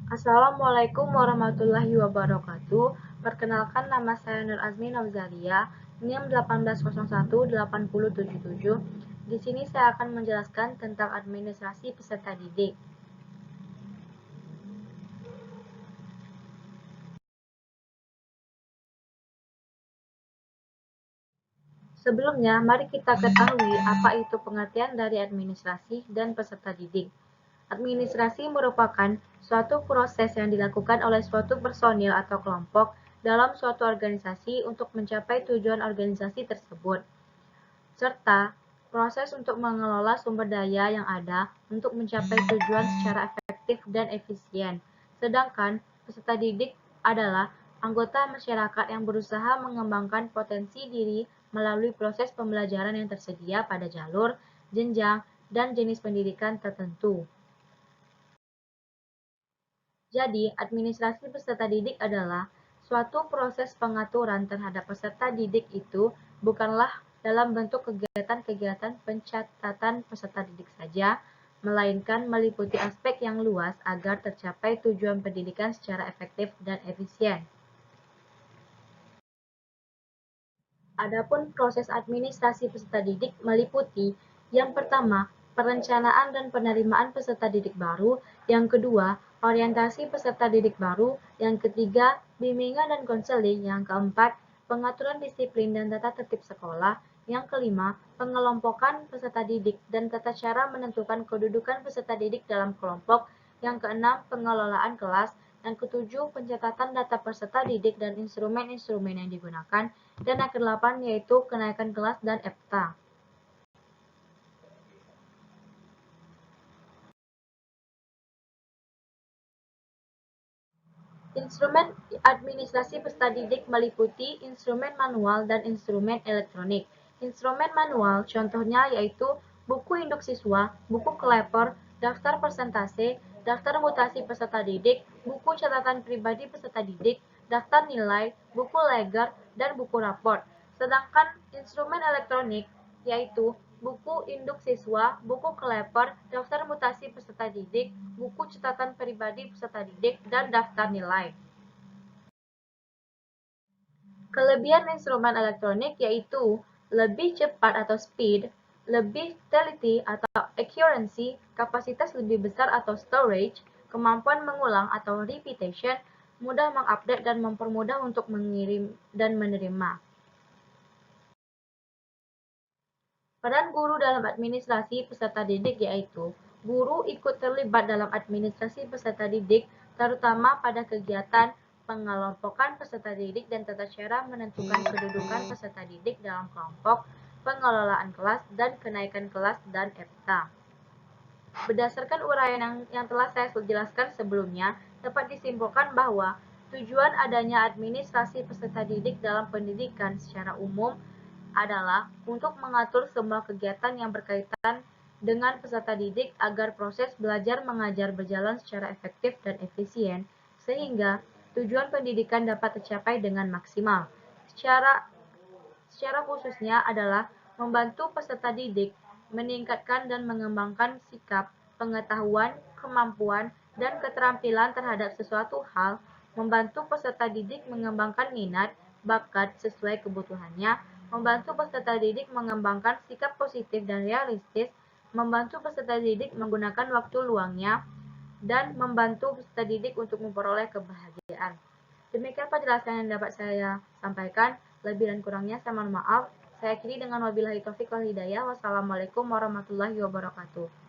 Assalamualaikum warahmatullahi wabarakatuh. Perkenalkan, nama saya Nur Azmi Nafzalia, NIM 18018077. Di sini saya akan menjelaskan tentang administrasi peserta didik. Sebelumnya, mari kita ketahui apa itu pengertian dari administrasi dan peserta didik. Administrasi merupakan suatu proses yang dilakukan oleh suatu personil atau kelompok dalam suatu organisasi untuk mencapai tujuan organisasi tersebut, serta proses untuk mengelola sumber daya yang ada untuk mencapai tujuan secara efektif dan efisien. Sedangkan peserta didik adalah anggota masyarakat yang berusaha mengembangkan potensi diri melalui proses pembelajaran yang tersedia pada jalur, jenjang, dan jenis pendidikan tertentu. Jadi, administrasi peserta didik adalah suatu proses pengaturan terhadap peserta didik itu bukanlah dalam bentuk kegiatan-kegiatan pencatatan peserta didik saja, melainkan meliputi aspek yang luas agar tercapai tujuan pendidikan secara efektif dan efisien. Adapun proses administrasi peserta didik meliputi yang pertama, perencanaan dan penerimaan peserta didik baru, yang kedua, orientasi peserta didik baru, yang ketiga, bimbingan dan konseling, yang keempat, pengaturan disiplin dan tata tertib sekolah, yang kelima, pengelompokan peserta didik dan tata cara menentukan kedudukan peserta didik dalam kelompok, yang keenam, pengelolaan kelas, yang ketujuh, pencatatan data peserta didik dan instrumen-instrumen yang digunakan, dan yang kedelapan yaitu kenaikan kelas dan EPTA. Instrumen administrasi peserta didik meliputi instrumen manual dan instrumen elektronik. Instrumen manual contohnya yaitu buku induk siswa, buku kleper, daftar persentase, daftar mutasi peserta didik, buku catatan pribadi peserta didik, daftar nilai, buku leger, dan buku raport. Sedangkan instrumen elektronik yaitu buku induk siswa, buku kleper, daftar mutasi peserta didik, buku catatan pribadi peserta didik, dan daftar nilai. Kelebihan instrumen elektronik yaitu lebih cepat atau speed, lebih teliti atau accuracy, kapasitas lebih besar atau storage, kemampuan mengulang atau repetition, mudah mengupdate dan mempermudah untuk mengirim dan menerima. Peran guru dalam administrasi peserta didik yaitu guru ikut terlibat dalam administrasi peserta didik, terutama pada kegiatan pengelompokan peserta didik dan tata cara menentukan kedudukan peserta didik dalam kelompok, pengelolaan kelas, dan kenaikan kelas dan EPTA. Berdasarkan uraian yang telah saya jelaskan sebelumnya, dapat disimpulkan bahwa tujuan adanya administrasi peserta didik dalam pendidikan secara umum adalah untuk mengatur semua kegiatan yang berkaitan dengan peserta didik agar proses belajar mengajar berjalan secara efektif dan efisien, sehingga tujuan pendidikan dapat tercapai dengan maksimal. Secara khususnya adalah membantu peserta didik meningkatkan dan mengembangkan sikap, pengetahuan, kemampuan, dan keterampilan terhadap sesuatu hal, membantu peserta didik mengembangkan minat, bakat sesuai kebutuhannya, membantu peserta didik mengembangkan sikap positif dan realistis, membantu peserta didik menggunakan waktu luangnya, dan membantu peserta didik untuk memperoleh kebahagiaan. Demikian penjelasan yang dapat saya sampaikan. Lebih dan kurangnya saya mohon maaf. Saya akhiri dengan wabillahi taufiq wal hidayah. Wassalamualaikum warahmatullahi wabarakatuh.